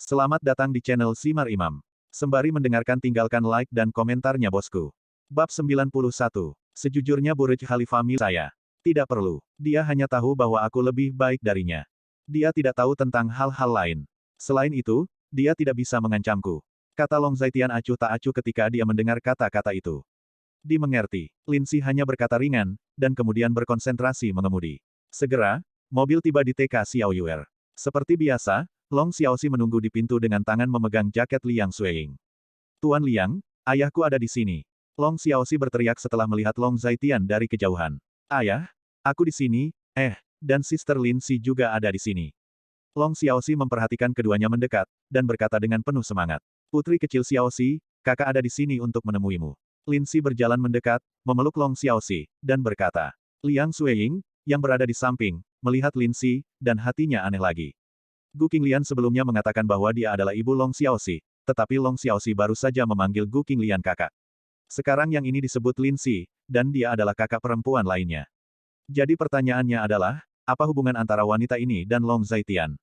Selamat datang di channel Simar Imam. Sembari mendengarkan tinggalkan like dan komentarnya bosku. Bab 91. Sejujurnya Burj Khalifa milik saya. Tidak perlu. Dia hanya tahu bahwa aku lebih baik darinya. Dia tidak tahu tentang hal-hal lain. Selain itu, dia tidak bisa mengancamku. Kata Long Zaitian acuh tak acuh ketika dia mendengar kata-kata itu. Dimengerti. Lin Si hanya berkata ringan, dan kemudian berkonsentrasi mengemudi. Segera, mobil tiba di TK Xiaoyuer. Seperti biasa, Long Xiaoxi menunggu di pintu dengan tangan memegang jaket Liang Xueying. Tuan Liang, ayahku ada di sini. Long Xiaoxi berteriak setelah melihat Long Zaitian dari kejauhan. Ayah, aku di sini, dan Sister Lin Si juga ada di sini. Long Xiaoxi memperhatikan keduanya mendekat, dan berkata dengan penuh semangat. Putri kecil Xiaoxi, kakak ada di sini untuk menemuimu. Lin Si berjalan mendekat, memeluk Long Xiaoxi, dan berkata. Liang Xueying, yang berada di samping, melihat Lin Si, dan hatinya aneh lagi. Gu Qinglian sebelumnya mengatakan bahwa dia adalah ibu Long Xiaoxi, tetapi Long Xiaoxi baru saja memanggil Gu Qinglian kakak. Sekarang yang ini disebut Lin Si, dan dia adalah kakak perempuan lainnya. Jadi pertanyaannya adalah, apa hubungan antara wanita ini dan Long Zaitian?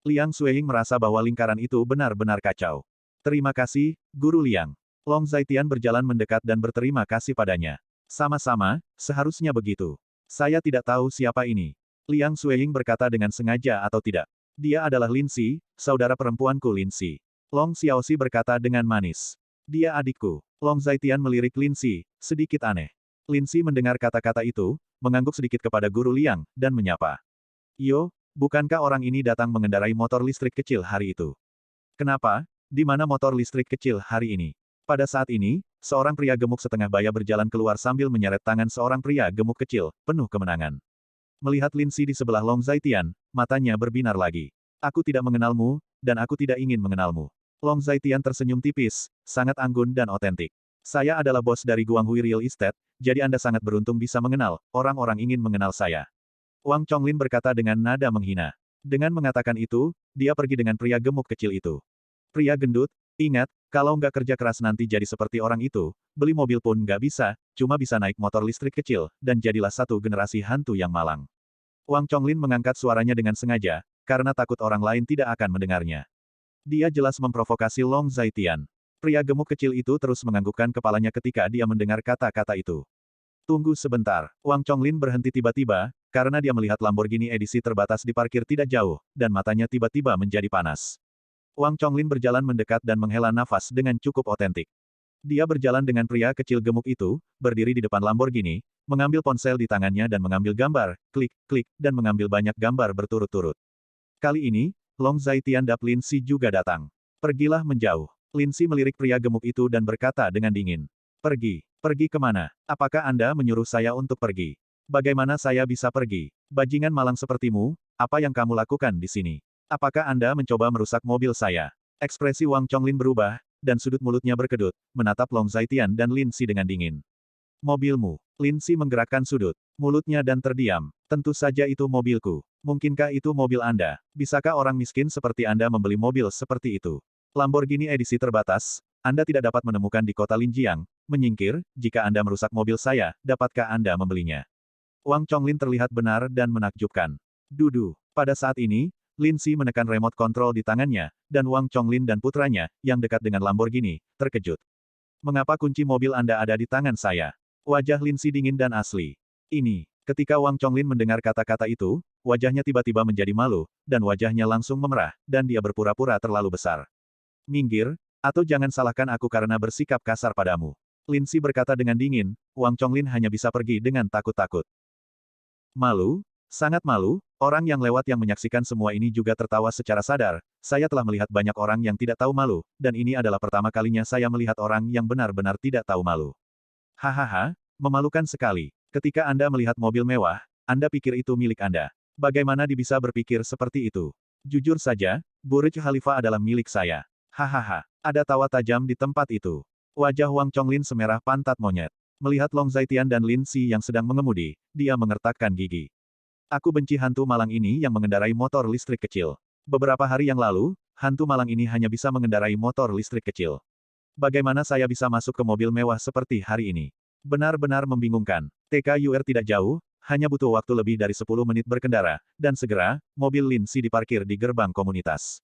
Liang Xueying merasa bahwa lingkaran itu benar-benar kacau. Terima kasih, Guru Liang. Long Zaitian berjalan mendekat dan berterima kasih padanya. Sama-sama, seharusnya begitu. Saya tidak tahu siapa ini. Liang Xueying berkata dengan sengaja atau tidak. Dia adalah Lin Si, saudara perempuanku Lin Si. Long Xiaoxi berkata dengan manis. Dia adikku. Long Zaitian melirik Lin Si, sedikit aneh. Lin Si mendengar kata-kata itu, mengangguk sedikit kepada Guru Liang, dan menyapa. Yo, bukankah orang ini datang mengendarai motor listrik kecil hari itu? Kenapa? Di mana motor listrik kecil hari ini? Pada saat ini, seorang pria gemuk setengah baya berjalan keluar sambil menyeret tangan seorang pria gemuk kecil, penuh kemenangan. Melihat Lin Si di sebelah Long Zaitian, matanya berbinar lagi. Aku tidak mengenalmu, dan aku tidak ingin mengenalmu. Long Zaitian tersenyum tipis, sangat anggun dan otentik. Saya adalah bos dari Guanghui Real Estate, jadi Anda sangat beruntung bisa mengenal, orang-orang ingin mengenal saya. Wang Chonglin berkata dengan nada menghina. Dengan mengatakan itu, dia pergi dengan pria gemuk kecil itu. Pria gendut, ingat, kalau nggak kerja keras nanti jadi seperti orang itu, beli mobil pun nggak bisa, cuma bisa naik motor listrik kecil, dan jadilah satu generasi hantu yang malang. Wang Chonglin mengangkat suaranya dengan sengaja, karena takut orang lain tidak akan mendengarnya. Dia jelas memprovokasi Long Zaitian. Pria gemuk kecil itu terus menganggukkan kepalanya ketika dia mendengar kata-kata itu. Tunggu sebentar, Wang Chonglin berhenti tiba-tiba, karena dia melihat Lamborghini edisi terbatas diparkir tidak jauh, dan matanya tiba-tiba menjadi panas. Wang Chonglin berjalan mendekat dan menghela nafas dengan cukup otentik. Dia berjalan dengan pria kecil gemuk itu, berdiri di depan Lamborghini, mengambil ponsel di tangannya dan mengambil gambar, klik, klik, dan mengambil banyak gambar berturut-turut. Kali ini, Long Zaitian dan Lin Si juga datang. Pergilah menjauh. Lin Si melirik pria gemuk itu dan berkata dengan dingin. Pergi. Pergi kemana? Apakah Anda menyuruh saya untuk pergi? Bagaimana saya bisa pergi? Bajingan malang sepertimu, apa yang kamu lakukan di sini? Apakah Anda mencoba merusak mobil saya? Ekspresi Wang Chonglin berubah, dan sudut mulutnya berkedut, menatap Long Zaitian dan Lin Si dengan dingin. Mobilmu. Lin Si menggerakkan sudut mulutnya dan terdiam. Tentu saja itu mobilku. Mungkinkah itu mobil Anda? Bisakah orang miskin seperti Anda membeli mobil seperti itu? Lamborghini edisi terbatas, Anda tidak dapat menemukan di kota Linjiang. Menyingkir, jika Anda merusak mobil saya, dapatkah Anda membelinya? Wang Chonglin terlihat benar dan menakjubkan. Dudu. Pada saat ini, Lin Si menekan remote control di tangannya, dan Wang Chonglin dan putranya, yang dekat dengan Lamborghini, terkejut. Mengapa kunci mobil Anda ada di tangan saya? Wajah Lin Si dingin dan asli. Ini, ketika Wang Chonglin mendengar kata-kata itu, wajahnya tiba-tiba menjadi malu, dan wajahnya langsung memerah, dan dia berpura-pura terlalu besar. Minggir, atau jangan salahkan aku karena bersikap kasar padamu. Lin Si berkata dengan dingin, Wang Chonglin hanya bisa pergi dengan takut-takut. Malu? Sangat malu, orang yang lewat yang menyaksikan semua ini juga tertawa secara sadar, saya telah melihat banyak orang yang tidak tahu malu, dan ini adalah pertama kalinya saya melihat orang yang benar-benar tidak tahu malu. Hahaha, memalukan sekali. Ketika Anda melihat mobil mewah, Anda pikir itu milik Anda. Bagaimana bisa berpikir seperti itu? Jujur saja, Burj Khalifa adalah milik saya. Hahaha, ada tawa tajam di tempat itu. Wajah Wang Chonglin semerah pantat monyet. Melihat Long Zaitian dan Lin Si yang sedang mengemudi, dia mengertakkan gigi. Aku benci hantu malang ini yang mengendarai motor listrik kecil. Beberapa hari yang lalu, hantu malang ini hanya bisa mengendarai motor listrik kecil. Bagaimana saya bisa masuk ke mobil mewah seperti hari ini? Benar-benar membingungkan. TKUR tidak jauh, hanya butuh waktu lebih dari 10 menit berkendara, dan segera, mobil Lin Si diparkir di gerbang komunitas.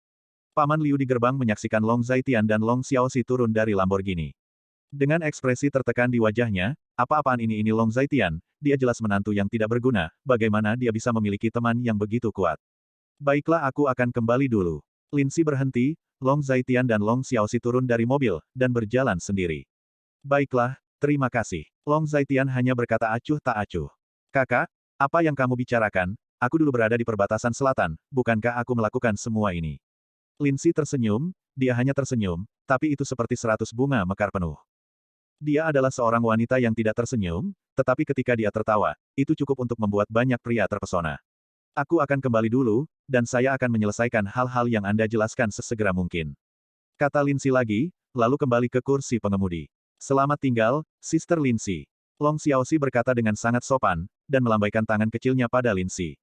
Paman Liu di gerbang menyaksikan Long Zhaitian dan Long Xiaoxi turun dari Lamborghini. Dengan ekspresi tertekan di wajahnya, apa-apaan ini Long Zhaitian, dia jelas menantu yang tidak berguna, bagaimana dia bisa memiliki teman yang begitu kuat. Baiklah aku akan kembali dulu. Linsi berhenti, Long Zhaitian dan Long Xiaoxi turun dari mobil, dan berjalan sendiri. Baiklah, terima kasih. Long Zhaitian hanya berkata acuh tak acuh. Kakak, apa yang kamu bicarakan? Aku dulu berada di perbatasan selatan, bukankah aku melakukan semua ini? Linsi tersenyum, dia hanya tersenyum, tapi itu seperti 100 bunga mekar penuh. Dia adalah seorang wanita yang tidak tersenyum, tetapi ketika dia tertawa, itu cukup untuk membuat banyak pria terpesona. Aku akan kembali dulu, dan saya akan menyelesaikan hal-hal yang Anda jelaskan sesegera mungkin. Kata Linsi lagi, lalu kembali ke kursi pengemudi. Selamat tinggal, Sister Linsi. Long Xiaoxi berkata dengan sangat sopan, dan melambaikan tangan kecilnya pada Linsi.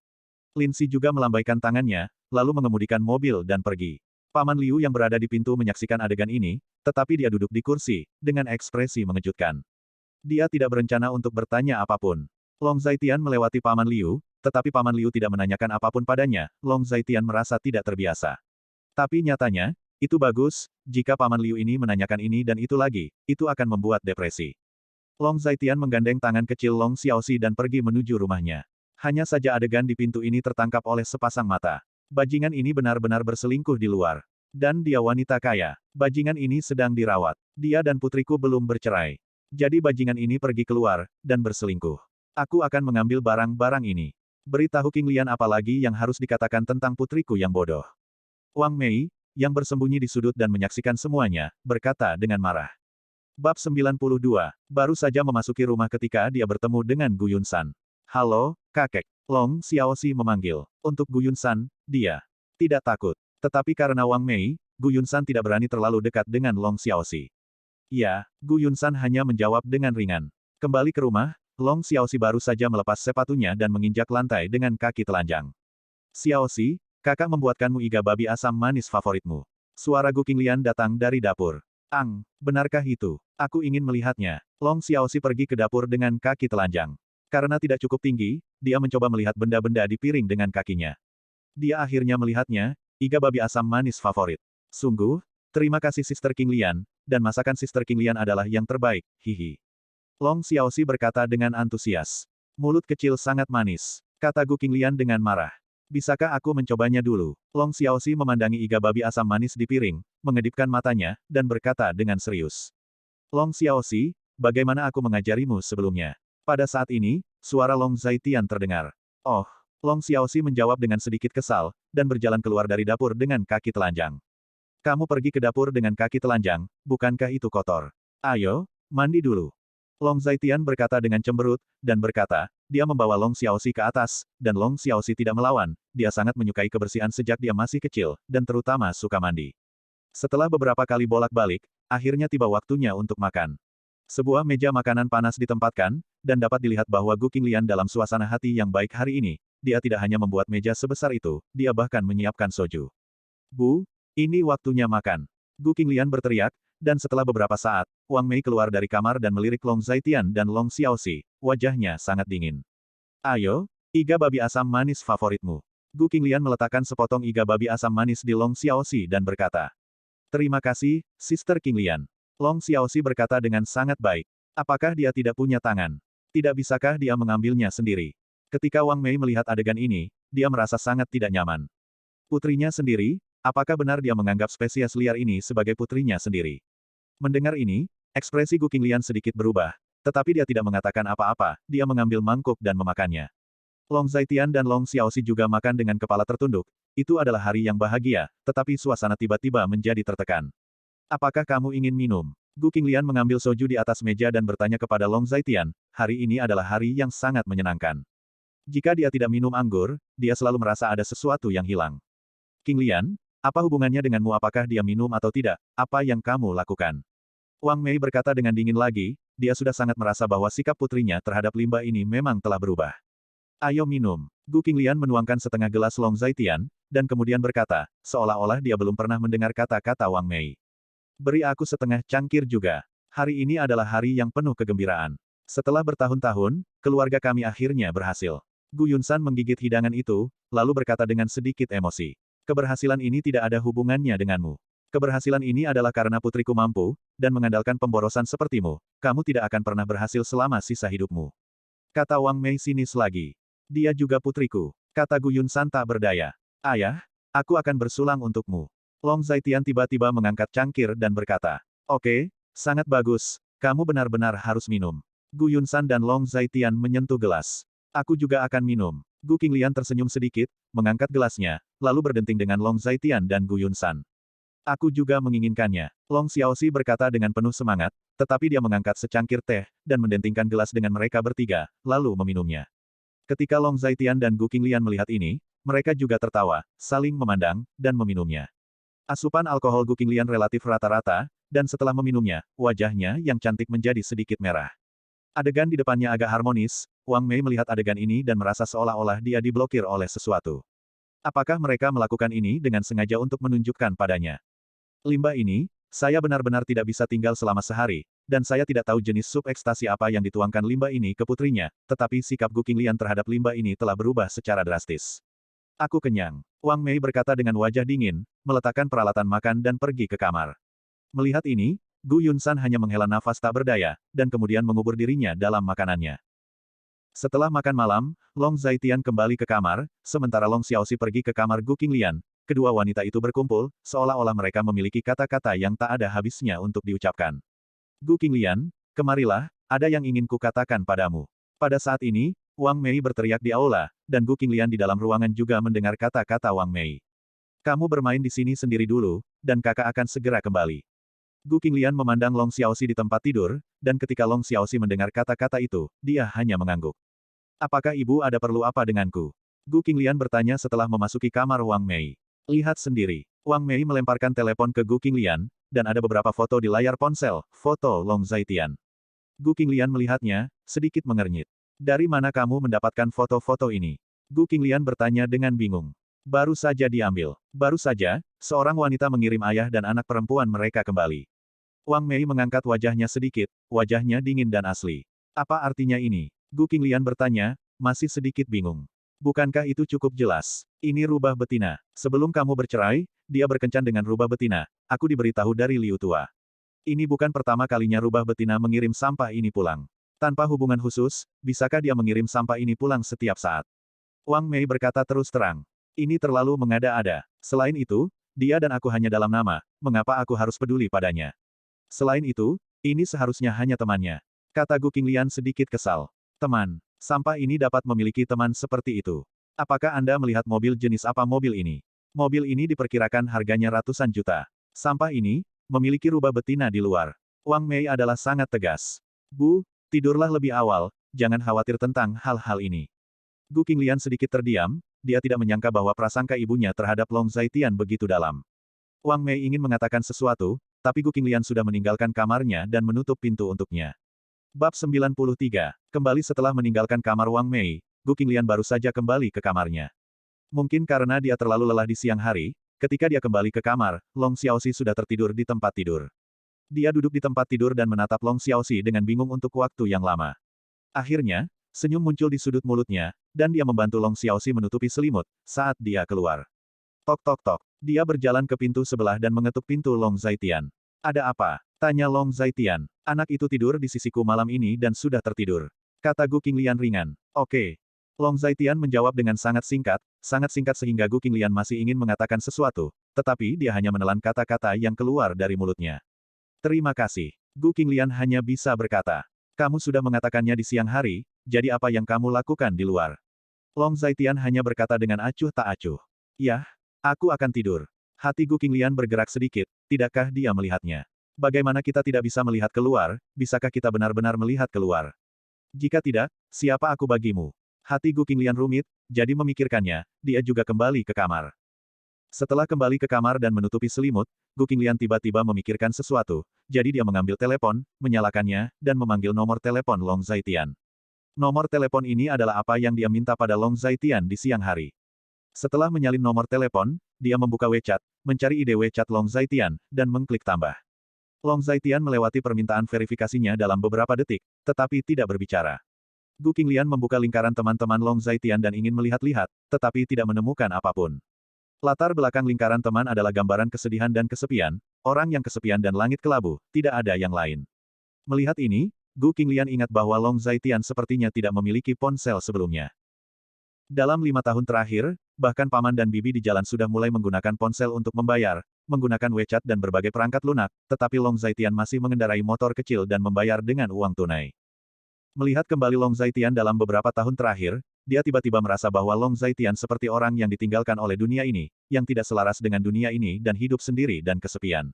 Linsi juga melambaikan tangannya, lalu mengemudikan mobil dan pergi. Paman Liu yang berada di pintu menyaksikan adegan ini, tetapi dia duduk di kursi, dengan ekspresi mengejutkan. Dia tidak berencana untuk bertanya apapun. Long Zhaitian melewati Paman Liu, tetapi Paman Liu tidak menanyakan apapun padanya, Long Zhaitian merasa tidak terbiasa. Tapi nyatanya, itu bagus, jika Paman Liu ini menanyakan ini dan itu lagi, itu akan membuat depresi. Long Zhaitian menggandeng tangan kecil Long Xiaoxi dan pergi menuju rumahnya. Hanya saja adegan di pintu ini tertangkap oleh sepasang mata. Bajingan ini benar-benar berselingkuh di luar. Dan dia wanita kaya. Bajingan ini sedang dirawat. Dia dan putriku belum bercerai. Jadi bajingan ini pergi keluar, dan berselingkuh. Aku akan mengambil barang-barang ini. Beritahu King Lian apa lagi yang harus dikatakan tentang putriku yang bodoh. Wang Mei, yang bersembunyi di sudut dan menyaksikan semuanya, berkata dengan marah. Bab 92, baru saja memasuki rumah ketika dia bertemu dengan Gu Yunsan. Halo, kakek. Long Xiaoxi memanggil. Untuk Gu Yunsan, dia tidak takut. Tetapi karena Wang Mei, Gu Yunsan tidak berani terlalu dekat dengan Long Xiaoxi. Ya, Gu Yunsan hanya menjawab dengan ringan. Kembali ke rumah, Long Xiaoxi baru saja melepas sepatunya dan menginjak lantai dengan kaki telanjang. Xiaoxi, kakak membuatkanmu iga babi asam manis favoritmu. Suara Gu Qinglian datang dari dapur. Ang, benarkah itu? Aku ingin melihatnya. Long Xiaoxi pergi ke dapur dengan kaki telanjang. Karena tidak cukup tinggi, dia mencoba melihat benda-benda di piring dengan kakinya. Dia akhirnya melihatnya, iga babi asam manis favorit. Sungguh, terima kasih Sister King Lian, dan masakan Sister King Lian adalah yang terbaik, hihi. Long Xiaoxi berkata dengan antusias. Mulut kecil sangat manis, kata Gu Qinglian dengan marah. Bisakah aku mencobanya dulu? Long Xiaoxi memandangi iga babi asam manis di piring, mengedipkan matanya, dan berkata dengan serius. Long Xiaoxi, bagaimana aku mengajarimu sebelumnya? Pada saat ini, suara Long Zhaitian terdengar. Oh, Long Xiaoxi menjawab dengan sedikit kesal, dan berjalan keluar dari dapur dengan kaki telanjang. Kamu pergi ke dapur dengan kaki telanjang, bukankah itu kotor? Ayo, mandi dulu. Long Zhaitian berkata dengan cemberut, dan berkata, dia membawa Long Xiaoxi ke atas, dan Long Xiaoxi tidak melawan, dia sangat menyukai kebersihan sejak dia masih kecil, dan terutama suka mandi. Setelah beberapa kali bolak-balik, akhirnya tiba waktunya untuk makan. Sebuah meja makanan panas ditempatkan, dan dapat dilihat bahwa Gu Qinglian dalam suasana hati yang baik hari ini, dia tidak hanya membuat meja sebesar itu, dia bahkan menyiapkan soju. Bu, ini waktunya makan. Gu Qinglian berteriak, dan setelah beberapa saat, Wang Mei keluar dari kamar dan melirik Long Zhaitian dan Long Xiaoxi, wajahnya sangat dingin. Ayo, iga babi asam manis favoritmu. Gu Qinglian meletakkan sepotong iga babi asam manis di Long Xiaoxi dan berkata. Terima kasih, Sister Qinglian. Long Xiaoxi berkata dengan sangat baik. Apakah dia tidak punya tangan? Tidak bisakah dia mengambilnya sendiri? Ketika Wang Mei melihat adegan ini, dia merasa sangat tidak nyaman. Putrinya sendiri, apakah benar dia menganggap spesies liar ini sebagai putrinya sendiri? Mendengar ini, ekspresi Gu Qinglian sedikit berubah, tetapi dia tidak mengatakan apa-apa, dia mengambil mangkuk dan memakannya. Long Zhaitian dan Long Xiaoxi juga makan dengan kepala tertunduk. Itu adalah hari yang bahagia, tetapi suasana tiba-tiba menjadi tertekan. Apakah kamu ingin minum? Gu Qinglian mengambil soju di atas meja dan bertanya kepada Long Zhaitian, hari ini adalah hari yang sangat menyenangkan. Jika dia tidak minum anggur, dia selalu merasa ada sesuatu yang hilang. Qinglian, apa hubungannya denganmu apakah dia minum atau tidak, apa yang kamu lakukan? Wang Mei berkata dengan dingin lagi, dia sudah sangat merasa bahwa sikap putrinya terhadap limbah ini memang telah berubah. Ayo minum. Gu Qinglian menuangkan setengah gelas Long Zhaitian, dan kemudian berkata, seolah-olah dia belum pernah mendengar kata-kata Wang Mei. Beri aku setengah cangkir juga. Hari ini adalah hari yang penuh kegembiraan. Setelah bertahun-tahun, keluarga kami akhirnya berhasil. Gu Yunsan menggigit hidangan itu, lalu berkata dengan sedikit emosi. Keberhasilan ini tidak ada hubungannya denganmu. Keberhasilan ini adalah karena putriku mampu, dan mengandalkan pemborosan sepertimu, kamu tidak akan pernah berhasil selama sisa hidupmu. Kata Wang Mei sinis lagi. Dia juga putriku. Kata Gu Yunsan tak berdaya. Ayah, aku akan bersulang untukmu. Long Zaitian tiba-tiba mengangkat cangkir dan berkata, oke, sangat bagus, kamu benar-benar harus minum. Gu Yunsan dan Long Zaitian menyentuh gelas. Aku juga akan minum. Gu Qinglian tersenyum sedikit, mengangkat gelasnya, lalu berdenting dengan Long Zaitian dan Gu Yunsan. Aku juga menginginkannya. Long Xiaoxi berkata dengan penuh semangat, tetapi dia mengangkat secangkir teh, dan mendentingkan gelas dengan mereka bertiga, lalu meminumnya. Ketika Long Zaitian dan Gu Qinglian melihat ini, mereka juga tertawa, saling memandang, dan meminumnya. Asupan alkohol Gu Qinglian relatif rata-rata, dan setelah meminumnya, wajahnya yang cantik menjadi sedikit merah. Adegan di depannya agak harmonis, Wang Mei melihat adegan ini dan merasa seolah-olah dia diblokir oleh sesuatu. Apakah mereka melakukan ini dengan sengaja untuk menunjukkan padanya? Limbah ini, saya benar-benar tidak bisa tinggal selama sehari, dan saya tidak tahu jenis sup ekstasi apa yang dituangkan limbah ini ke putrinya, tetapi sikap Gu Qinglian terhadap limbah ini telah berubah secara drastis. Aku kenyang. Wang Mei berkata dengan wajah dingin, meletakkan peralatan makan dan pergi ke kamar. Melihat ini, Gu Yunsan hanya menghela nafas tak berdaya, dan kemudian mengubur dirinya dalam makanannya. Setelah makan malam, Long Zaitian kembali ke kamar, sementara Long Xiaoxi pergi ke kamar Gu Qinglian. Kedua wanita itu berkumpul, seolah-olah mereka memiliki kata-kata yang tak ada habisnya untuk diucapkan. Gu Qinglian, kemarilah, ada yang ingin kukatakan padamu. Pada saat ini, Wang Mei berteriak di aula, dan Gu Qinglian di dalam ruangan juga mendengar kata-kata Wang Mei. Kamu bermain di sini sendiri dulu, dan kakak akan segera kembali. Gu Qinglian memandang Long Xiaoxi di tempat tidur, dan ketika Long Xiaoxi mendengar kata-kata itu, dia hanya mengangguk. Apakah ibu ada perlu apa denganku? Gu Qinglian bertanya setelah memasuki kamar Wang Mei. Lihat sendiri. Wang Mei melemparkan telepon ke Gu Qinglian, dan ada beberapa foto di layar ponsel, foto Long Zaitian. Gu Qinglian melihatnya, sedikit mengernyit. Dari mana kamu mendapatkan foto-foto ini? Gu Qinglian bertanya dengan bingung. Baru saja diambil. Baru saja, seorang wanita mengirim ayah dan anak perempuan mereka kembali. Wang Mei mengangkat wajahnya sedikit, wajahnya dingin dan asli. Apa artinya ini? Gu Qinglian bertanya, masih sedikit bingung. Bukankah itu cukup jelas? Ini rubah betina. Sebelum kamu bercerai, dia berkencan dengan rubah betina. Aku diberitahu dari Liu Tua. Ini bukan pertama kalinya rubah betina mengirim sampah ini pulang. Tanpa hubungan khusus, bisakah dia mengirim sampah ini pulang setiap saat? Wang Mei berkata terus terang. Ini terlalu mengada-ada. Selain itu, dia dan aku hanya dalam nama, mengapa aku harus peduli padanya? Selain itu, ini seharusnya hanya temannya. Kata Gu Qinglian sedikit kesal. Teman. Sampah ini dapat memiliki teman seperti itu. Apakah Anda melihat mobil jenis apa mobil ini? Mobil ini diperkirakan harganya ratusan juta. Sampah ini, memiliki rubah betina di luar. Wang Mei adalah sangat tegas. Bu, tidurlah lebih awal, jangan khawatir tentang hal-hal ini. Gu Qinglian sedikit terdiam, dia tidak menyangka bahwa prasangka ibunya terhadap Long Zaitian begitu dalam. Wang Mei ingin mengatakan sesuatu, tapi Gu Qinglian sudah meninggalkan kamarnya dan menutup pintu untuknya. Bab 93. Kembali setelah meninggalkan kamar Wang Mei, Gu Qinglian baru saja kembali ke kamarnya. Mungkin karena dia terlalu lelah di siang hari, ketika dia kembali ke kamar, Long Xiaoxi sudah tertidur di tempat tidur. Dia duduk di tempat tidur dan menatap Long Xiaoxi dengan bingung untuk waktu yang lama. Akhirnya, senyum muncul di sudut mulutnya, dan dia membantu Long Xiaoxi menutupi selimut, saat dia keluar. Tok tok tok. Dia berjalan ke pintu sebelah dan mengetuk pintu Long Zaitian. Ada apa? Tanya Long Zaitian. Anak itu tidur di sisiku malam ini dan sudah tertidur. Kata Gu Qinglian ringan. Oke. Long Zaitian menjawab dengan sangat singkat sehingga Gu Qinglian masih ingin mengatakan sesuatu, tetapi dia hanya menelan kata-kata yang keluar dari mulutnya. Terima kasih. Gu Qinglian hanya bisa berkata. Kamu sudah mengatakannya di siang hari, jadi apa yang kamu lakukan di luar? Long Zaitian hanya berkata dengan acuh tak acuh. Yah, aku akan tidur. Hati Gu Qinglian bergerak sedikit, tidakkah dia melihatnya? Bagaimana kita tidak bisa melihat keluar, bisakah kita benar-benar melihat keluar? Jika tidak, siapa aku bagimu? Hati Gu Qinglian rumit, jadi memikirkannya, dia juga kembali ke kamar. Setelah kembali ke kamar dan menutupi selimut, Gu Qinglian tiba-tiba memikirkan sesuatu, jadi dia mengambil telepon, menyalakannya, dan memanggil nomor telepon Long Zaitian. Nomor telepon ini adalah apa yang dia minta pada Long Zaitian di siang hari. Setelah menyalin nomor telepon, dia membuka WeChat, mencari ide WeChat Long Zaitian, dan mengklik tambah. Long Zaitian melewati permintaan verifikasinya dalam beberapa detik, tetapi tidak berbicara. Gu Qinglian membuka lingkaran teman-teman Long Zaitian dan ingin melihat-lihat, tetapi tidak menemukan apapun. Latar belakang lingkaran teman adalah gambaran kesedihan dan kesepian, orang yang kesepian dan langit kelabu, tidak ada yang lain. Melihat ini, Gu Qinglian ingat bahwa Long Zaitian sepertinya tidak memiliki ponsel sebelumnya. Dalam 5 tahun terakhir, bahkan paman dan bibi di jalan sudah mulai menggunakan ponsel untuk membayar, menggunakan WeChat dan berbagai perangkat lunak, tetapi Long Zaitian masih mengendarai motor kecil dan membayar dengan uang tunai. Melihat kembali Long Zaitian dalam beberapa tahun terakhir, dia tiba-tiba merasa bahwa Long Zaitian seperti orang yang ditinggalkan oleh dunia ini, yang tidak selaras dengan dunia ini dan hidup sendiri dan kesepian.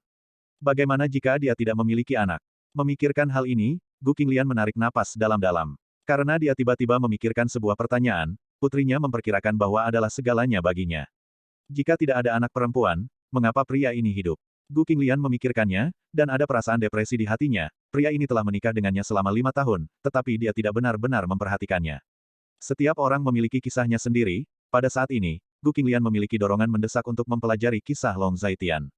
Bagaimana jika dia tidak memiliki anak? Memikirkan hal ini, Gu Qinglian menarik napas dalam-dalam. Karena dia tiba-tiba memikirkan sebuah pertanyaan, putrinya memperkirakan bahwa adalah segalanya baginya. Jika tidak ada anak perempuan, mengapa pria ini hidup? Gu Qinglian memikirkannya, dan ada perasaan depresi di hatinya. Pria ini telah menikah dengannya selama 5 tahun, tetapi dia tidak benar-benar memperhatikannya. Setiap orang memiliki kisahnya sendiri, pada saat ini, Gu Qinglian memiliki dorongan mendesak untuk mempelajari kisah Long Zaitian.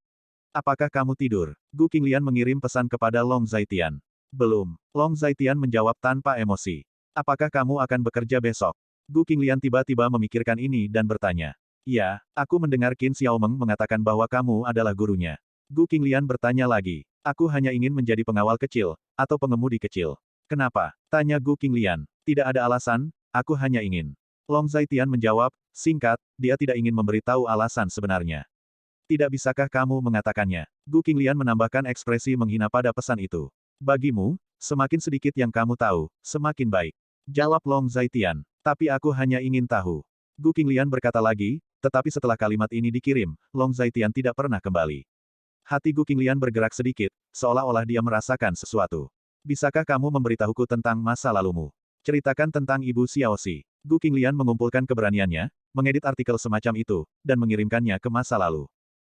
Apakah kamu tidur? Gu Qinglian mengirim pesan kepada Long Zaitian. Belum. Long Zaitian menjawab tanpa emosi. Apakah kamu akan bekerja besok? Gu Qinglian tiba-tiba memikirkan ini dan bertanya. Ya, aku mendengar Qin Xiaomeng mengatakan bahwa kamu adalah gurunya. Gu Qinglian bertanya lagi. Aku hanya ingin menjadi pengawal kecil, atau pengemudi kecil. Kenapa? Tanya Gu Qinglian. Tidak ada alasan, aku hanya ingin. Long Zaitian menjawab, singkat, dia tidak ingin memberitahu alasan sebenarnya. Tidak bisakah kamu mengatakannya? Gu Qinglian menambahkan ekspresi menghina pada pesan itu. Bagimu, semakin sedikit yang kamu tahu, semakin baik. Jawab Long Zaitian. Tapi aku hanya ingin tahu. Gu Qinglian berkata lagi, tetapi setelah kalimat ini dikirim, Long Zaitian tidak pernah kembali. Hati Gu Qinglian bergerak sedikit, seolah-olah dia merasakan sesuatu. Bisakah kamu memberitahuku tentang masa lalumu? Ceritakan tentang Ibu Xiaoxi. Gu Qinglian mengumpulkan keberaniannya, mengedit artikel semacam itu, dan mengirimkannya ke masa lalu.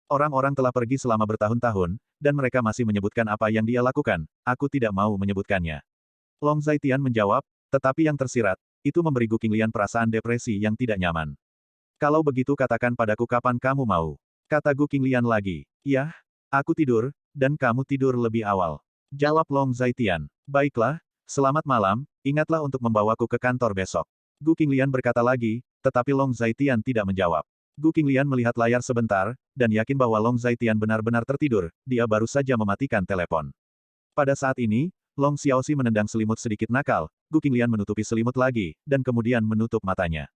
Orang-orang telah pergi selama bertahun-tahun, dan mereka masih menyebutkan apa yang dia lakukan, aku tidak mau menyebutkannya. Long Zaitian menjawab, tetapi yang tersirat, itu memberi Gu Qinglian perasaan depresi yang tidak nyaman. Kalau begitu katakan padaku kapan kamu mau. Kata Gu Qinglian lagi. Yah, aku tidur, dan kamu tidur lebih awal. Jawab Long Zaitian. Baiklah, selamat malam, ingatlah untuk membawaku ke kantor besok. Gu Qinglian berkata lagi, tetapi Long Zaitian tidak menjawab. Gu Qinglian melihat layar sebentar, dan yakin bahwa Long Zaitian benar-benar tertidur, dia baru saja mematikan telepon. Pada saat ini, Long Xiaoxi menendang selimut sedikit nakal, Gu Qinglian menutupi selimut lagi, dan kemudian menutup matanya.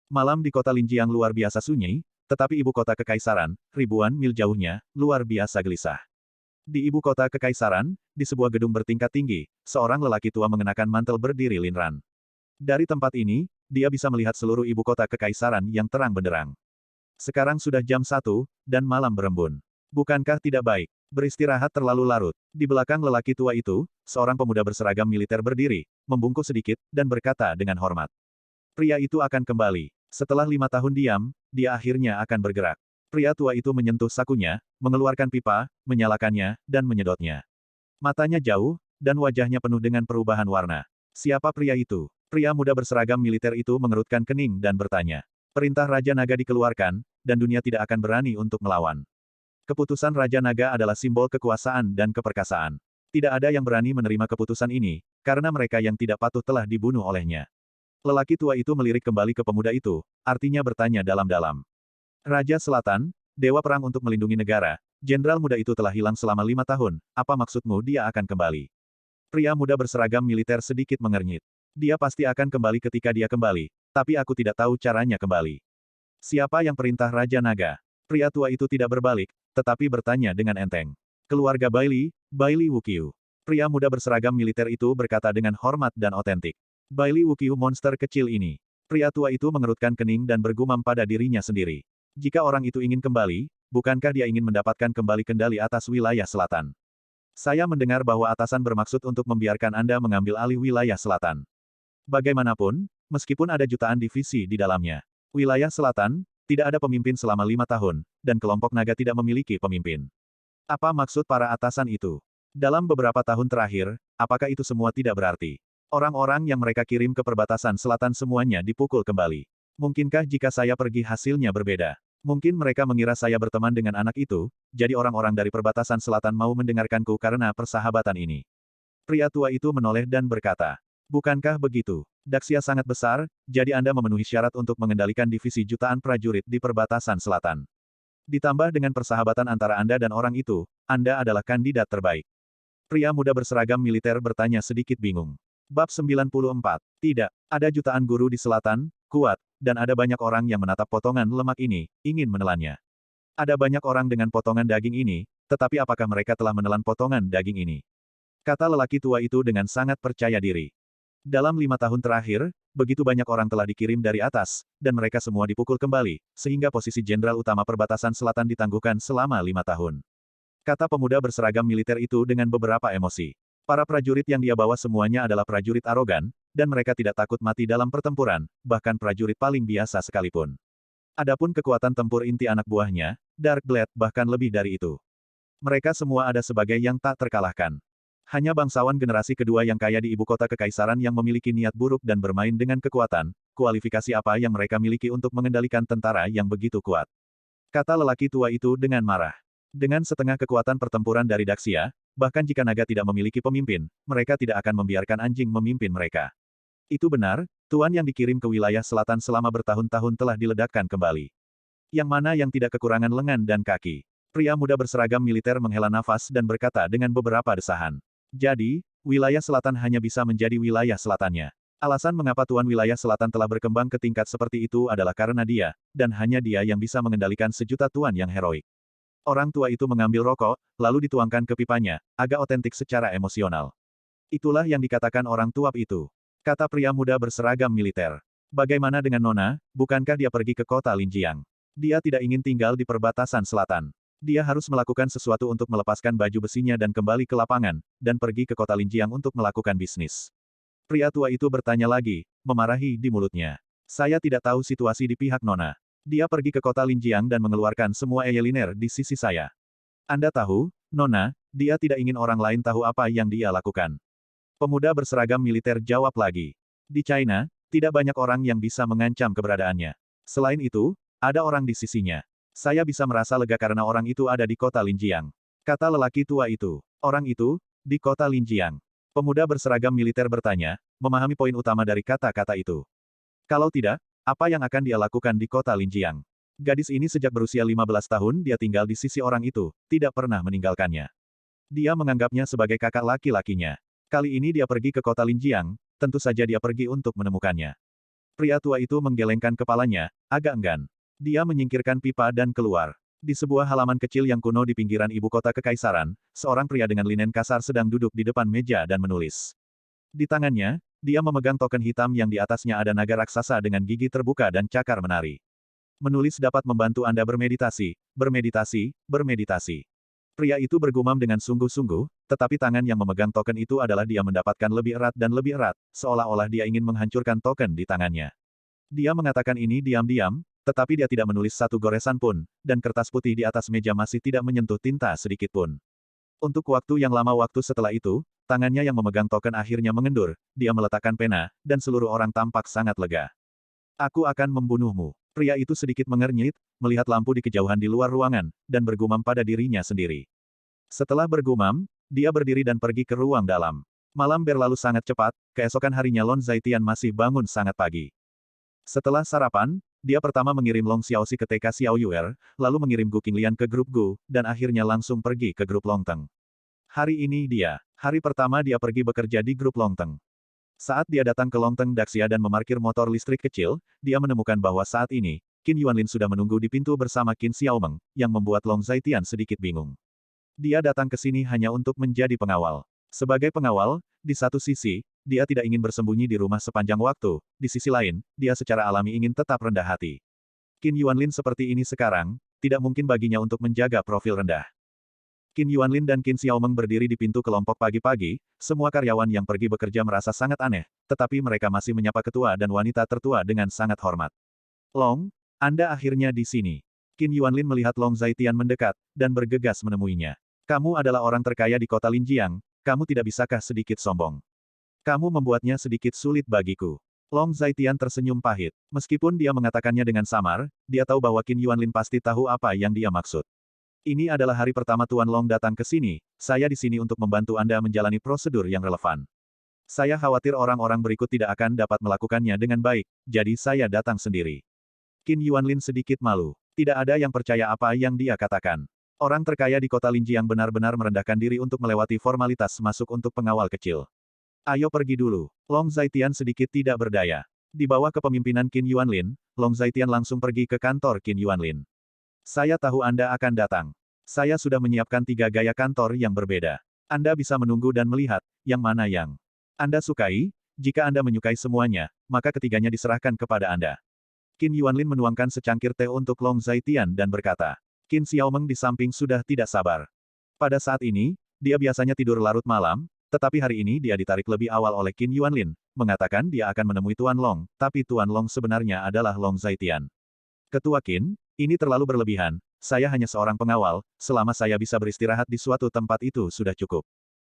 Malam di kota Linjiang luar biasa sunyi, tetapi ibu kota kekaisaran, ribuan mil jauhnya, luar biasa gelisah. Di ibu kota kekaisaran, di sebuah gedung bertingkat tinggi, seorang lelaki tua mengenakan mantel berdiri linran. Dari tempat ini, dia bisa melihat seluruh ibu kota kekaisaran yang terang benderang. Sekarang sudah jam 1, dan malam berembun. Bukankah tidak baik? Beristirahat terlalu larut. Di belakang lelaki tua itu, seorang pemuda berseragam militer berdiri, membungkuk sedikit, dan berkata dengan hormat. Pria itu akan kembali. Setelah 5 tahun diam, dia akhirnya akan bergerak. Pria tua itu menyentuh sakunya, mengeluarkan pipa, menyalakannya, dan menyedotnya. Matanya jauh, dan wajahnya penuh dengan perubahan warna. Siapa pria itu? Pria muda berseragam militer itu mengerutkan kening dan bertanya. Perintah Raja Naga dikeluarkan, dan dunia tidak akan berani untuk melawan. Keputusan Raja Naga adalah simbol kekuasaan dan keperkasaan. Tidak ada yang berani menerima keputusan ini, karena mereka yang tidak patuh telah dibunuh olehnya. Lelaki tua itu melirik kembali ke pemuda itu, artinya bertanya dalam-dalam. Raja Selatan, Dewa Perang untuk melindungi negara, jenderal muda itu telah hilang selama 5 tahun, apa maksudmu dia akan kembali? Pria muda berseragam militer sedikit mengernyit. Dia pasti akan kembali ketika dia kembali, tapi aku tidak tahu caranya kembali. Siapa yang perintah Raja Naga? Pria tua itu tidak berbalik, tetapi bertanya dengan enteng. Keluarga Bailey Wuqiu. Pria muda berseragam militer itu berkata dengan hormat dan otentik. Bailey Wuqiu monster kecil ini. Pria tua itu mengerutkan kening dan bergumam pada dirinya sendiri. Jika orang itu ingin kembali, bukankah dia ingin mendapatkan kembali kendali atas wilayah selatan? Saya mendengar bahwa atasan bermaksud untuk membiarkan Anda mengambil alih wilayah selatan. Bagaimanapun, meskipun ada jutaan divisi di dalamnya. Wilayah selatan, tidak ada pemimpin selama 5 tahun, dan kelompok naga tidak memiliki pemimpin. Apa maksud para atasan itu? Dalam beberapa tahun terakhir, apakah itu semua tidak berarti? Orang-orang yang mereka kirim ke perbatasan selatan semuanya dipukul kembali. Mungkinkah jika saya pergi hasilnya berbeda? Mungkin mereka mengira saya berteman dengan anak itu, jadi orang-orang dari perbatasan selatan mau mendengarkanku karena persahabatan ini. Pria tua itu menoleh dan berkata, bukankah begitu? Daxia sangat besar, jadi Anda memenuhi syarat untuk mengendalikan divisi jutaan prajurit di perbatasan selatan. Ditambah dengan persahabatan antara Anda dan orang itu, Anda adalah kandidat terbaik. Pria muda berseragam militer bertanya sedikit bingung. Bab 94. Tidak, ada jutaan guru di selatan, kuat, dan ada banyak orang yang menatap potongan lemak ini, ingin menelannya. Ada banyak orang dengan potongan daging ini, tetapi apakah mereka telah menelan potongan daging ini? Kata lelaki tua itu dengan sangat percaya diri. Dalam 5 tahun terakhir, begitu banyak orang telah dikirim dari atas, dan mereka semua dipukul kembali, sehingga posisi jenderal utama perbatasan selatan ditangguhkan selama 5 tahun. Kata pemuda berseragam militer itu dengan beberapa emosi. Para prajurit yang dia bawa semuanya adalah prajurit arogan, dan mereka tidak takut mati dalam pertempuran, bahkan prajurit paling biasa sekalipun. Adapun kekuatan tempur inti anak buahnya, Dark Blade bahkan lebih dari itu. Mereka semua ada sebagai yang tak terkalahkan. Hanya bangsawan generasi kedua yang kaya di ibu kota kekaisaran yang memiliki niat buruk dan bermain dengan kekuatan, kualifikasi apa yang mereka miliki untuk mengendalikan tentara yang begitu kuat. Kata lelaki tua itu dengan marah. Dengan setengah kekuatan pertempuran dari Daxia, bahkan jika naga tidak memiliki pemimpin, mereka tidak akan membiarkan anjing memimpin mereka. Itu benar, tuan yang dikirim ke wilayah selatan selama bertahun-tahun telah diledakkan kembali. Yang mana yang tidak kekurangan lengan dan kaki? Pria muda berseragam militer menghela nafas dan berkata dengan beberapa desahan. Jadi, wilayah selatan hanya bisa menjadi wilayah selatannya. Alasan mengapa Tuan Wilayah Selatan telah berkembang ke tingkat seperti itu adalah karena dia, dan hanya dia yang bisa mengendalikan sejuta tuan yang heroik. Orang tua itu mengambil rokok, lalu dituangkan ke pipanya, agak otentik secara emosional. Itulah yang dikatakan orang tua itu. Kata pria muda berseragam militer. Bagaimana dengan Nona, bukankah dia pergi ke kota Linjiang? Dia tidak ingin tinggal di perbatasan selatan. Dia harus melakukan sesuatu untuk melepaskan baju besinya dan kembali ke lapangan, dan pergi ke kota Linjiang untuk melakukan bisnis. Pria tua itu bertanya lagi, memarahi di mulutnya. Saya tidak tahu situasi di pihak Nona. Dia pergi ke kota Linjiang dan mengeluarkan semua eyeliner di sisi saya. Anda tahu, Nona, dia tidak ingin orang lain tahu apa yang dia lakukan. Pemuda berseragam militer jawab lagi. Di China, tidak banyak orang yang bisa mengancam keberadaannya. Selain itu, ada orang di sisinya. Saya bisa merasa lega karena orang itu ada di kota Linjiang. Kata lelaki tua itu. Orang itu, di kota Linjiang. Pemuda berseragam militer bertanya, memahami poin utama dari kata-kata itu. Kalau tidak, apa yang akan dia lakukan di kota Linjiang? Gadis ini sejak berusia 15 tahun dia tinggal di sisi orang itu, tidak pernah meninggalkannya. Dia menganggapnya sebagai kakak laki-lakinya. Kali ini dia pergi ke kota Linjiang, tentu saja dia pergi untuk menemukannya. Pria tua itu menggelengkan kepalanya, agak enggan. Dia menyingkirkan pipa dan keluar. Di sebuah halaman kecil yang kuno di pinggiran ibu kota kekaisaran, seorang pria dengan linen kasar sedang duduk di depan meja dan menulis. Di tangannya, dia memegang token hitam yang di atasnya ada naga raksasa dengan gigi terbuka dan cakar menari. Menulis dapat membantu Anda bermeditasi, bermeditasi, bermeditasi. Pria itu bergumam dengan sungguh-sungguh, tetapi tangan yang memegang token itu adalah dia mendapatkan lebih erat dan lebih erat, seolah-olah dia ingin menghancurkan token di tangannya. Dia mengatakan ini diam-diam, tetapi dia tidak menulis satu goresan pun, dan kertas putih di atas meja masih tidak menyentuh tinta sedikit pun. Untuk waktu yang lama waktu setelah itu, tangannya yang memegang token akhirnya mengendur, dia meletakkan pena, dan seluruh orang tampak sangat lega. Aku akan membunuhmu. Pria itu sedikit mengernyit, melihat lampu di kejauhan di luar ruangan, dan bergumam pada dirinya sendiri. Setelah bergumam, dia berdiri dan pergi ke ruang dalam. Malam berlalu sangat cepat, keesokan harinya Lon Zaitian masih bangun sangat pagi. Setelah sarapan, dia pertama mengirim Long Xiaoxi ke TK Xiao Yuer, lalu mengirim Gu Qinglian ke grup Gu, dan akhirnya langsung pergi ke grup Longteng. Hari ini hari pertama dia pergi bekerja di grup Longteng. Saat dia datang ke Longteng Daxia dan memarkir motor listrik kecil, dia menemukan bahwa saat ini, Qin Yuanlin sudah menunggu di pintu bersama Qin Xiaomeng, yang membuat Long Zaitian sedikit bingung. Dia datang ke sini hanya untuk menjadi pengawal. Sebagai pengawal, di satu sisi, dia tidak ingin bersembunyi di rumah sepanjang waktu, di sisi lain, dia secara alami ingin tetap rendah hati. Qin Yuanlin seperti ini sekarang, tidak mungkin baginya untuk menjaga profil rendah. Qin Yuanlin dan Qin Xiaomeng berdiri di pintu kelompok pagi-pagi, semua karyawan yang pergi bekerja merasa sangat aneh, tetapi mereka masih menyapa ketua dan wanita tertua dengan sangat hormat. Long, Anda akhirnya di sini. Qin Yuanlin melihat Long Zaitian mendekat, dan bergegas menemuinya. Kamu adalah orang terkaya di kota Linjiang, kamu tidak bisakah sedikit sombong? Kamu membuatnya sedikit sulit bagiku. Long Zaitian tersenyum pahit. Meskipun dia mengatakannya dengan samar, dia tahu bahwa Qin Yuanlin pasti tahu apa yang dia maksud. Ini adalah hari pertama Tuan Long datang ke sini, saya di sini untuk membantu Anda menjalani prosedur yang relevan. Saya khawatir orang-orang berikut tidak akan dapat melakukannya dengan baik, jadi saya datang sendiri. Qin Yuanlin sedikit malu. Tidak ada yang percaya apa yang dia katakan. Orang terkaya di kota Linji yang benar-benar merendahkan diri untuk melewati formalitas masuk untuk pengawal kecil. Ayo pergi dulu. Long Zaitian sedikit tidak berdaya. Di bawah kepemimpinan Qin Yuanlin, Long Zaitian langsung pergi ke kantor Qin Yuanlin. Saya tahu Anda akan datang. Saya sudah menyiapkan 3 gaya kantor yang berbeda. Anda bisa menunggu dan melihat, yang mana yang Anda sukai. Jika Anda menyukai semuanya, maka ketiganya diserahkan kepada Anda. Qin Yuanlin menuangkan secangkir teh untuk Long Zaitian dan berkata, Qin Xiaomeng di samping sudah tidak sabar. Pada saat ini, dia biasanya tidur larut malam, tetapi hari ini dia ditarik lebih awal oleh Qin Yuanlin, mengatakan dia akan menemui Tuan Long, tapi Tuan Long sebenarnya adalah Long Zaitian. Ketua Qin, ini terlalu berlebihan, saya hanya seorang pengawal, selama saya bisa beristirahat di suatu tempat itu sudah cukup.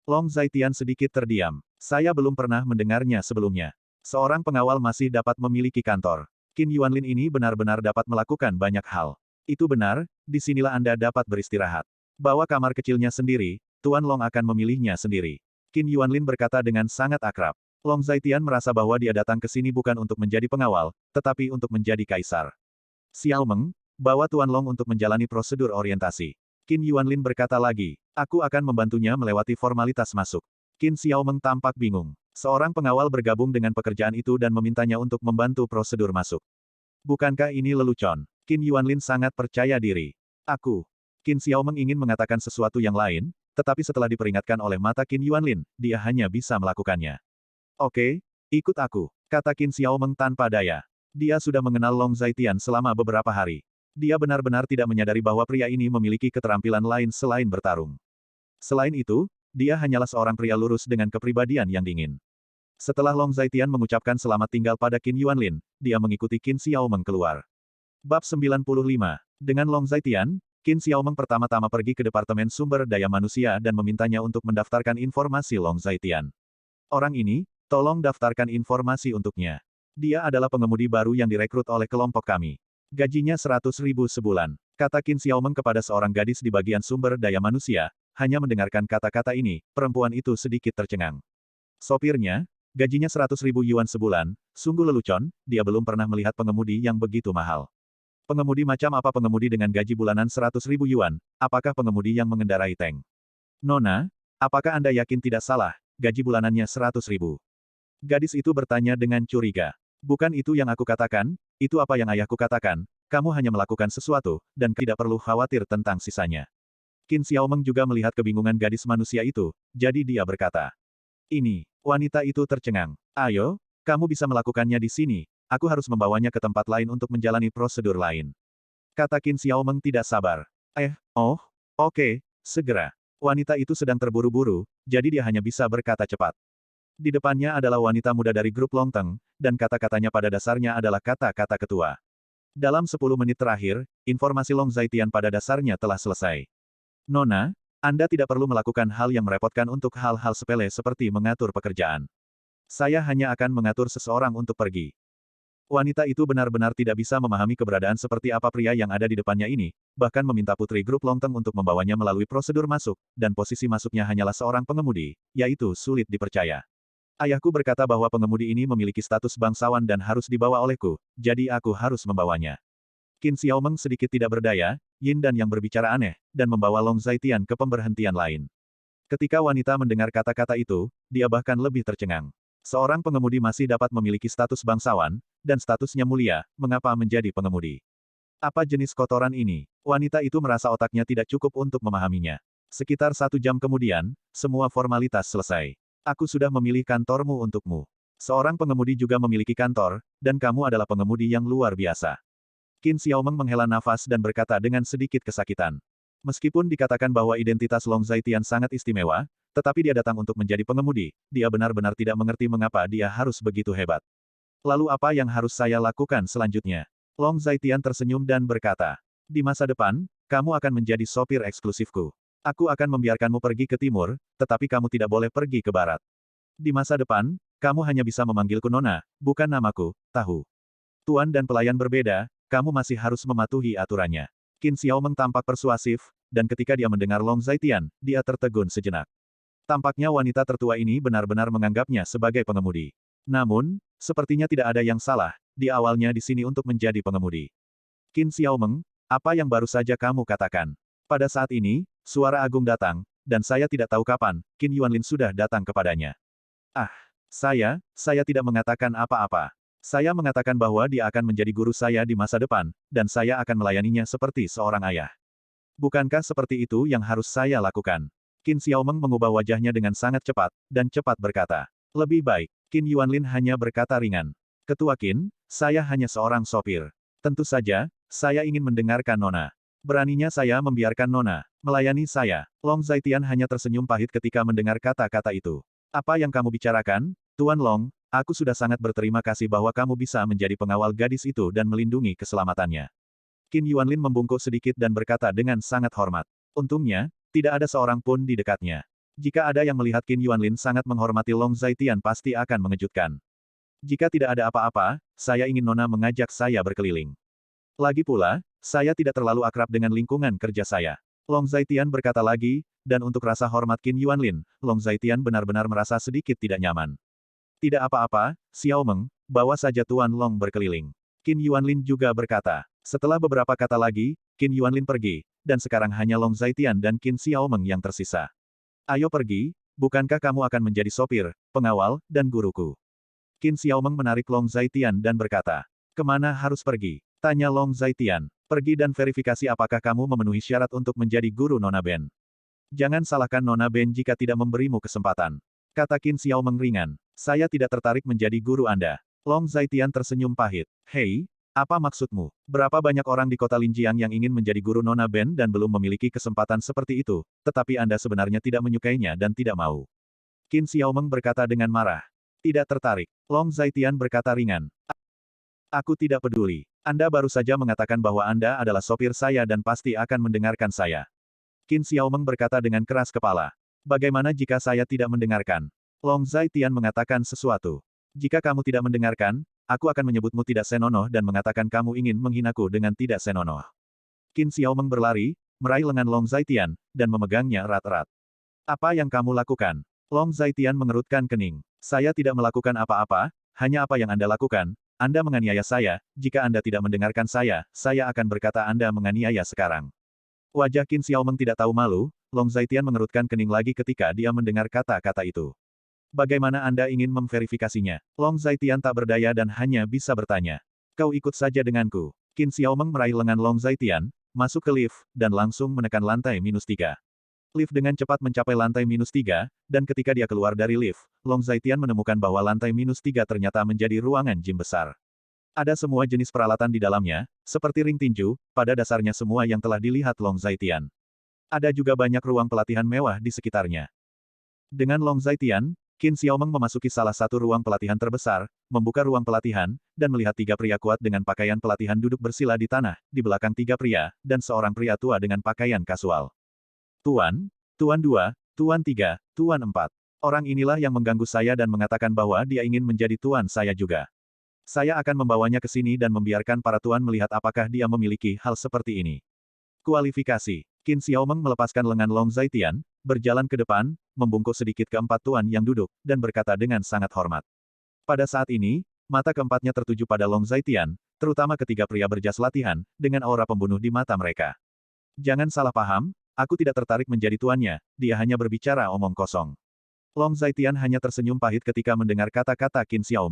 Long Zaitian sedikit terdiam. Saya belum pernah mendengarnya sebelumnya. Seorang pengawal masih dapat memiliki kantor. Qin Yuanlin ini benar-benar dapat melakukan banyak hal. Itu benar, disinilah Anda dapat beristirahat. Bawa kamar kecilnya sendiri, Tuan Long akan memilihnya sendiri. Qin Yuanlin berkata dengan sangat akrab. Long Zaitian merasa bahwa dia datang ke sini bukan untuk menjadi pengawal, tetapi untuk menjadi kaisar. Xiaomeng, bawa Tuan Long untuk menjalani prosedur orientasi. Qin Yuanlin berkata lagi, aku akan membantunya melewati formalitas masuk. Qin Xiaomeng tampak bingung. Seorang pengawal bergabung dengan pekerjaan itu dan memintanya untuk membantu prosedur masuk. Bukankah ini lelucon? Qin Yuanlin sangat percaya diri. Aku. Qin Xiaomeng ingin mengatakan sesuatu yang lain, tetapi setelah diperingatkan oleh mata Qin Yuanlin, dia hanya bisa melakukannya. Oke, ikut aku, kata Qin Xiaomeng tanpa daya. Dia sudah mengenal Long Zaitian selama beberapa hari. Dia benar-benar tidak menyadari bahwa pria ini memiliki keterampilan lain selain bertarung. Selain itu, dia hanyalah seorang pria lurus dengan kepribadian yang dingin. Setelah Long Zaitian mengucapkan selamat tinggal pada Qin Yuanlin, dia mengikuti Qin Xiaomeng keluar. Bab 95. Dengan Long Zaitian, Qin Xiaomeng pertama-tama pergi ke Departemen Sumber Daya Manusia dan memintanya untuk mendaftarkan informasi Long Zaitian. Orang ini, tolong daftarkan informasi untuknya. Dia adalah pengemudi baru yang direkrut oleh kelompok kami. Gajinya 100.000 sebulan. Kata Qin Xiaomeng kepada seorang gadis di bagian sumber daya manusia, hanya mendengarkan kata-kata ini, perempuan itu sedikit tercengang. Sopirnya, gajinya 100.000 yuan sebulan, sungguh lelucon, dia belum pernah melihat pengemudi yang begitu mahal. Pengemudi macam apa pengemudi dengan gaji bulanan 100.000 yuan, apakah pengemudi yang mengendarai tank? Nona, apakah Anda yakin tidak salah, gaji bulanannya 100.000? Gadis itu bertanya dengan curiga. Bukan itu yang aku katakan, itu apa yang ayahku katakan, kamu hanya melakukan sesuatu, dan tidak perlu khawatir tentang sisanya. Qin Xiaomeng juga melihat kebingungan gadis manusia itu, jadi dia berkata. Ini, wanita itu tercengang. Ayo, kamu bisa melakukannya di sini, aku harus membawanya ke tempat lain untuk menjalani prosedur lain. Kata Qin Xiaomeng tidak sabar. Oke, segera. Wanita itu sedang terburu-buru, jadi dia hanya bisa berkata cepat. Di depannya adalah wanita muda dari grup Longteng, dan kata-katanya pada dasarnya adalah kata-kata ketua. Dalam 10 menit terakhir, informasi Long Zaitian pada dasarnya telah selesai. Nona, Anda tidak perlu melakukan hal yang merepotkan untuk hal-hal sepele seperti mengatur pekerjaan. Saya hanya akan mengatur seseorang untuk pergi. Wanita itu benar-benar tidak bisa memahami keberadaan seperti apa pria yang ada di depannya ini, bahkan meminta putri grup Longteng untuk membawanya melalui prosedur masuk, dan posisi masuknya hanyalah seorang pengemudi, yaitu sulit dipercaya. Ayahku berkata bahwa pengemudi ini memiliki status bangsawan dan harus dibawa olehku, jadi aku harus membawanya. Qin Xiaomeng sedikit tidak berdaya, Yin dan yang berbicara aneh, dan membawa Long Zaitian ke pemberhentian lain. Ketika wanita mendengar kata-kata itu, dia bahkan lebih tercengang. Seorang pengemudi masih dapat memiliki status bangsawan, dan statusnya mulia, mengapa menjadi pengemudi? Apa jenis kotoran ini? Wanita itu merasa otaknya tidak cukup untuk memahaminya. Sekitar 1 jam kemudian, semua formalitas selesai. Aku sudah memilih kantormu untukmu. Seorang pengemudi juga memiliki kantor, dan kamu adalah pengemudi yang luar biasa. Qin Xiaomeng menghela nafas dan berkata dengan sedikit kesakitan. Meskipun dikatakan bahwa identitas Long Zaitian sangat istimewa, tetapi dia datang untuk menjadi pengemudi, dia benar-benar tidak mengerti mengapa dia harus begitu hebat. Lalu apa yang harus saya lakukan selanjutnya? Long Zaitian tersenyum dan berkata, di masa depan, kamu akan menjadi sopir eksklusifku. Aku akan membiarkanmu pergi ke timur, tetapi kamu tidak boleh pergi ke barat. Di masa depan, kamu hanya bisa memanggilku Nona, bukan namaku, tahu. Tuan dan pelayan berbeda, kamu masih harus mematuhi aturannya. Qin Xiaomeng tampak persuasif, dan ketika dia mendengar Long Zaitian, dia tertegun sejenak. Tampaknya wanita tertua ini benar-benar menganggapnya sebagai pengemudi. Namun, sepertinya tidak ada yang salah, dia awalnya di sini untuk menjadi pengemudi. Qin Xiaomeng, Apa yang baru saja kamu katakan? Pada saat ini, suara agung datang, dan saya tidak tahu kapan, Qin Yuanlin sudah datang kepadanya. Ah, saya tidak mengatakan apa-apa. Saya mengatakan bahwa dia akan menjadi guru saya di masa depan, dan saya akan melayaninya seperti seorang ayah. Bukankah seperti itu yang harus saya lakukan? Qin Xiaomeng mengubah wajahnya dengan sangat cepat, dan cepat berkata. Lebih baik, Qin Yuanlin hanya berkata ringan. Ketua Qin, saya hanya seorang sopir. Tentu saja, saya ingin mendengarkan Nona. Beraninya saya membiarkan Nona melayani saya. Long Zaitian hanya tersenyum pahit ketika mendengar kata-kata itu. Apa yang kamu bicarakan, Tuan Long? Aku sudah sangat berterima kasih bahwa kamu bisa menjadi pengawal gadis itu dan melindungi keselamatannya. Qin Yuanlin membungkuk sedikit dan berkata dengan sangat hormat. Untungnya, tidak ada seorang pun di dekatnya. Jika ada yang melihat Qin Yuanlin sangat menghormati Long Zaitian pasti akan mengejutkan. Jika tidak ada apa-apa, saya ingin Nona mengajak saya berkeliling. Lagi pula, saya tidak terlalu akrab dengan lingkungan kerja saya. Long Zaitian berkata lagi, dan untuk rasa hormat Qin Yuanlin, Long Zaitian benar-benar merasa sedikit tidak nyaman. Tidak apa-apa, Xiaomeng, bawa saja Tuan Long berkeliling. Qin Yuanlin juga berkata. Setelah beberapa kata lagi, Qin Yuanlin pergi, dan sekarang hanya Long Zaitian dan Qin Xiaomeng yang tersisa. Ayo pergi, bukankah kamu akan menjadi sopir, pengawal, dan guruku? Qin Xiaomeng menarik Long Zaitian dan berkata. Kemana harus pergi? Tanya Long Zaitian. Pergi dan verifikasi apakah kamu memenuhi syarat untuk menjadi guru Nona Ben. Jangan salahkan Nona Ben jika tidak memberimu kesempatan. Kata Qin Xiaomeng ringan. Saya tidak tertarik menjadi guru Anda. Long Zaitian tersenyum pahit. Hei, apa maksudmu? Berapa banyak orang di kota Linjiang yang ingin menjadi guru Nona Ben dan belum memiliki kesempatan seperti itu, tetapi Anda sebenarnya tidak menyukainya dan tidak mau. Qin Xiaomeng berkata dengan marah. Tidak tertarik. Long Zaitian berkata ringan. Aku tidak peduli. Anda baru saja mengatakan bahwa Anda adalah sopir saya dan pasti akan mendengarkan saya. Qin Xiaomeng berkata dengan keras kepala. Bagaimana jika saya tidak mendengarkan? Long Zaitian mengatakan sesuatu. Jika kamu tidak mendengarkan, aku akan menyebutmu tidak senonoh dan mengatakan kamu ingin menghinaku dengan tidak senonoh. Qin Xiaomeng berlari, meraih lengan Long Zaitian, dan memegangnya erat-erat. Apa yang kamu lakukan? Long Zaitian mengerutkan kening. Saya tidak melakukan apa-apa, hanya apa yang Anda lakukan. Anda menganiaya saya, jika Anda tidak mendengarkan saya akan berkata Anda menganiaya sekarang. Wajah Qin Xiaomeng tidak tahu malu, Long Zaitian mengerutkan kening lagi ketika dia mendengar kata-kata itu. Bagaimana Anda ingin memverifikasinya? Long Zaitian tak berdaya dan hanya bisa bertanya. Kau ikut saja denganku. Qin Xiaomeng meraih lengan Long Zaitian, masuk ke lift, dan langsung menekan lantai -3. Lift dengan cepat mencapai lantai -3, dan ketika dia keluar dari lift, Long Zaitian menemukan bahwa lantai -3 ternyata menjadi ruangan gym besar. Ada semua jenis peralatan di dalamnya, seperti ring tinju, pada dasarnya semua yang telah dilihat Long Zaitian. Ada juga banyak ruang pelatihan mewah di sekitarnya. Dengan Long Zaitian, Qin Xiaomeng memasuki salah satu ruang pelatihan terbesar, membuka ruang pelatihan, dan melihat 3 pria kuat dengan pakaian pelatihan duduk bersila di tanah, di belakang 3 pria, dan seorang pria tua dengan pakaian kasual. Tuan, Tuan 2, Tuan 3, Tuan 4. Orang inilah yang mengganggu saya dan mengatakan bahwa dia ingin menjadi tuan saya juga. Saya akan membawanya ke sini dan membiarkan para tuan melihat apakah dia memiliki hal seperti ini. Kualifikasi. Qin Xiaomeng melepaskan lengan Long Zaitian, berjalan ke depan, membungkuk sedikit ke 4 tuan yang duduk, dan berkata dengan sangat hormat. Pada saat ini, mata keempatnya tertuju pada Long Zaitian, terutama ketiga pria berjas latihan, dengan aura pembunuh di mata mereka. Jangan salah paham, aku tidak tertarik menjadi tuannya, dia hanya berbicara omong kosong. Long Zaitian hanya tersenyum pahit ketika mendengar kata-kata Qin Xiaomeng.